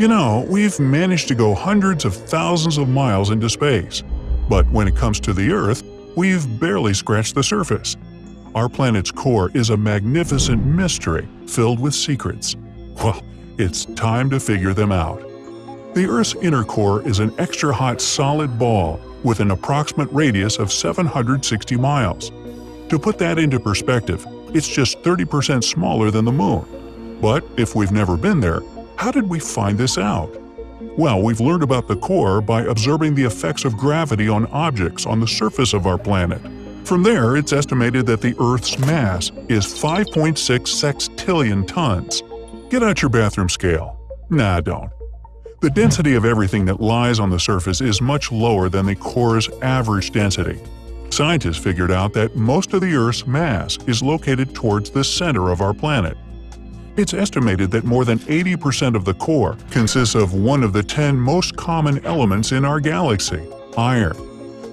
You know, we've managed to go hundreds of thousands of miles into space. But when it comes to the Earth, we've barely scratched the surface. Our planet's core is a magnificent mystery filled with secrets. Well, it's time to figure them out. The Earth's inner core is an extra-hot solid ball with an approximate radius of 760 miles. To put that into perspective, it's just 30% smaller than the Moon. But if we've never been there, how did we find this out? Well, we've learned about the core by observing the effects of gravity on objects on the surface of our planet. From there, it's estimated that the Earth's mass is 5.6 sextillion tons. Get out your bathroom scale. Nah, don't. The density of everything that lies on the surface is much lower than the core's average density. Scientists figured out that most of the Earth's mass is located towards the center of our planet. It's estimated that more than 80% of the core consists of one of the 10 most common elements in our galaxy – iron.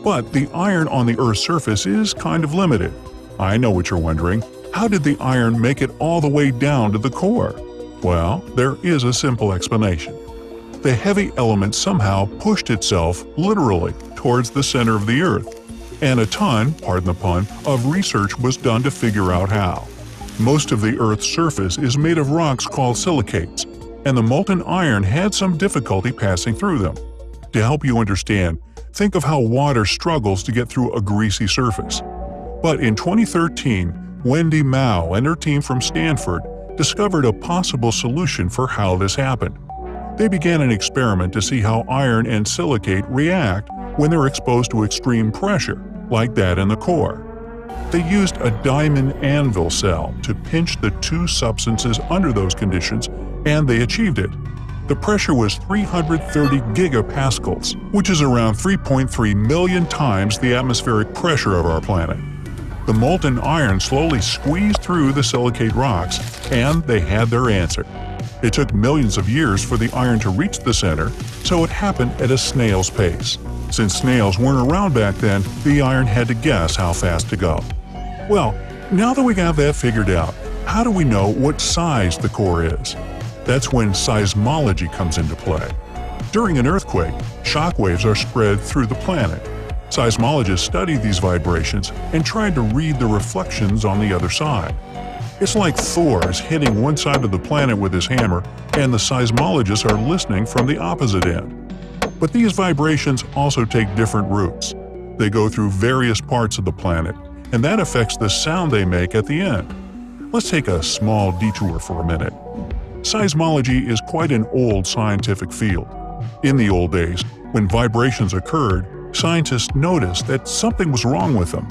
But the iron on the Earth's surface is kind of limited. I know what you're wondering. How did the iron make it all the way down to the core? Well, there is a simple explanation. The heavy element somehow pushed itself, literally, towards the center of the Earth. And a ton, pardon the pun, of research was done to figure out how. Most of the Earth's surface is made of rocks called silicates, and the molten iron had some difficulty passing through them. To help you understand, think of how water struggles to get through a greasy surface. But in 2013, Wendy Mao and her team from Stanford discovered a possible solution for how this happened. They began an experiment to see how iron and silicate react when they're exposed to extreme pressure, like that in the core. They used a diamond anvil cell to pinch the two substances under those conditions, and they achieved it. The pressure was 330 gigapascals, which is around 3.3 million times the atmospheric pressure of our planet. The molten iron slowly squeezed through the silicate rocks, and they had their answer. It took millions of years for the iron to reach the center, so it happened at a snail's pace. Since snails weren't around back then, the iron had to guess how fast to go. Well, now that we have that figured out, how do we know what size the core is? That's when seismology comes into play. During an earthquake, shock waves are spread through the planet. Seismologists studied these vibrations and tried to read the reflections on the other side. It's like Thor is hitting one side of the planet with his hammer, and the seismologists are listening from the opposite end. But these vibrations also take different routes. They go through various parts of the planet, and that affects the sound they make at the end. Let's take a small detour for a minute. Seismology is quite an old scientific field. In the old days, when vibrations occurred, scientists noticed that something was wrong with them.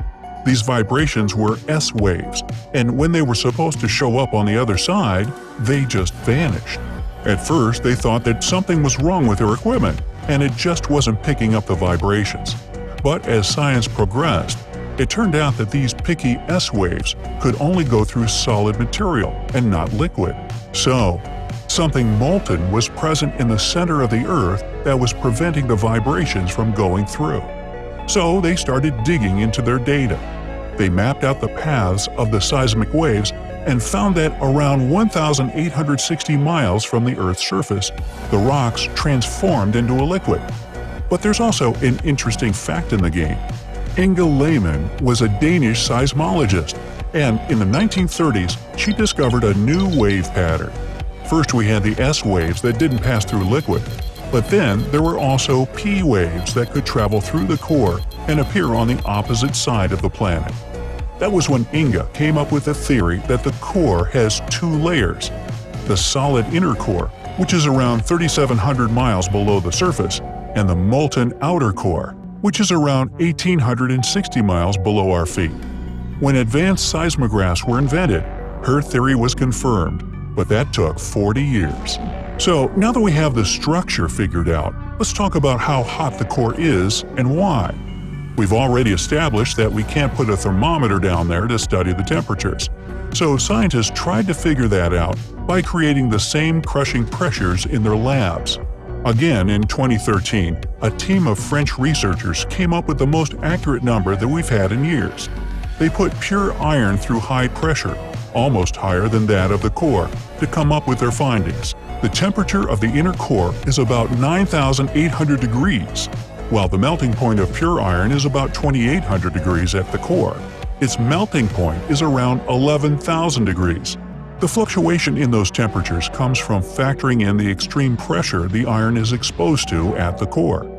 These vibrations were S waves, and when they were supposed to show up on the other side, they just vanished. At first, they thought that something was wrong with their equipment, and it just wasn't picking up the vibrations. But as science progressed, it turned out that these picky S waves could only go through solid material and not liquid. So, something molten was present in the center of the Earth that was preventing the vibrations from going through. So they started digging into their data. They mapped out the paths of the seismic waves and found that around 1,860 miles from the Earth's surface, the rocks transformed into a liquid. But there's also an interesting fact in the game. Inge Lehmann was a Danish seismologist, and in the 1930s, she discovered a new wave pattern. First we had the S waves that didn't pass through liquid, but then there were also P waves that could travel through the core and appear on the opposite side of the planet. That was when Inge came up with the theory that the core has two layers: the solid inner core, which is around 3,700 miles below the surface, and the molten outer core, which is around 1,860 miles below our feet. When advanced seismographs were invented, her theory was confirmed, but that took 40 years. So now that we have the structure figured out, let's talk about how hot the core is and why. We've already established that we can't put a thermometer down there to study the temperatures. So scientists tried to figure that out by creating the same crushing pressures in their labs. Again, in 2013, a team of French researchers came up with the most accurate number that we've had in years. They put pure iron through high pressure, almost higher than that of the core, to come up with their findings. The temperature of the inner core is about 9,800 degrees, while the melting point of pure iron is about 2,800 degrees at the core. Its melting point is around 11,000 degrees. The fluctuation in those temperatures comes from factoring in the extreme pressure the iron is exposed to at the core.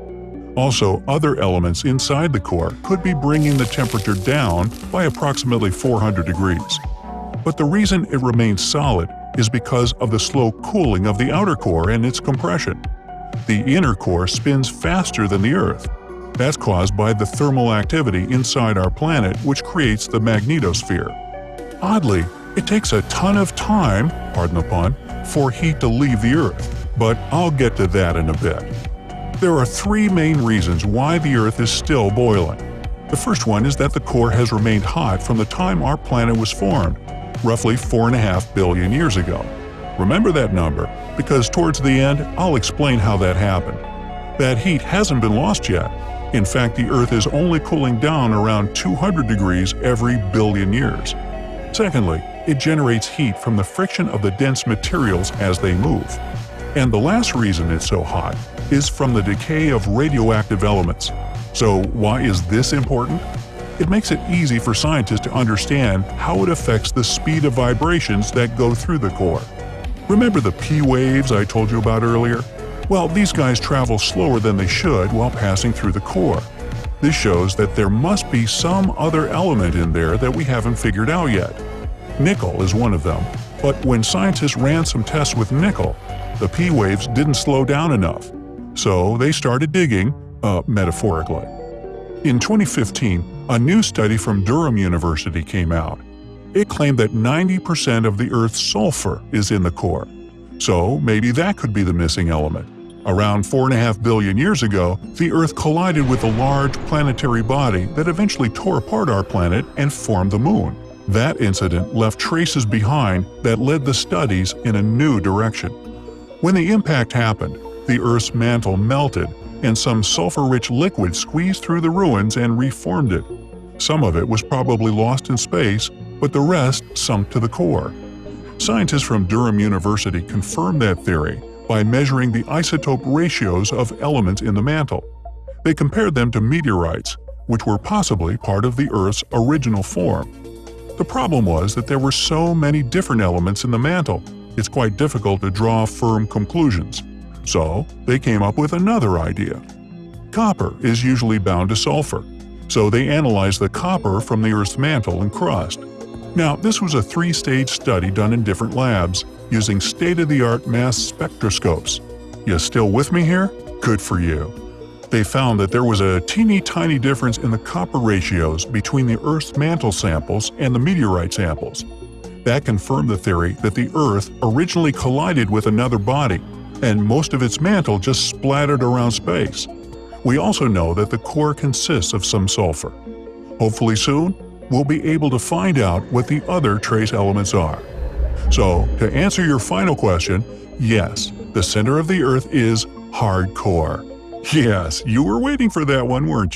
Also, other elements inside the core could be bringing the temperature down by approximately 400 degrees. But the reason it remains solid is because of the slow cooling of the outer core and its compression. The inner core spins faster than the Earth. That's caused by the thermal activity inside our planet, which creates the magnetosphere. Oddly, it takes a ton of time, pardon the pun, for heat to leave the Earth, but I'll get to that in a bit. There are three main reasons why the Earth is still boiling. The first one is that the core has remained hot from the time our planet was formed, roughly 4.5 billion years ago. Remember that number, because towards the end, I'll explain how that happened. That heat hasn't been lost yet. In fact, the Earth is only cooling down around 200 degrees every billion years. Secondly, it generates heat from the friction of the dense materials as they move. And the last reason it's so hot is from the decay of radioactive elements. So why is this important? It makes it easy for scientists to understand how it affects the speed of vibrations that go through the core. Remember the P waves I told you about earlier? Well, these guys travel slower than they should while passing through the core. This shows that there must be some other element in there that we haven't figured out yet. Nickel is one of them, but when scientists ran some tests with nickel, the P waves didn't slow down enough. So they started digging, metaphorically. In 2015, a new study from Durham University came out. It claimed that 90% of the Earth's sulfur is in the core. So maybe that could be the missing element. Around 4.5 billion years ago, the Earth collided with a large planetary body that eventually tore apart our planet and formed the Moon. That incident left traces behind that led the studies in a new direction. When the impact happened, the Earth's mantle melted, and some sulfur-rich liquid squeezed through the ruins and reformed it. Some of it was probably lost in space, but the rest sunk to the core. Scientists from Durham University confirmed that theory by measuring the isotope ratios of elements in the mantle. They compared them to meteorites, which were possibly part of the Earth's original form. The problem was that there were so many different elements in the mantle, it's quite difficult to draw firm conclusions. So they came up with another idea. Copper is usually bound to sulfur, so they analyzed the copper from the Earth's mantle and crust. Now, this was a 3-stage study done in different labs using state-of-the-art mass spectroscopes. You still with me here? Good for you. They found that there was a teeny-tiny difference in the copper ratios between the Earth's mantle samples and the meteorite samples. That confirmed the theory that the Earth originally collided with another body, and most of its mantle just splattered around space. We also know that the core consists of some sulfur. Hopefully soon, we'll be able to find out what the other trace elements are. So, to answer your final question, yes, the center of the Earth is hardcore. Yes, you were waiting for that one, weren't you?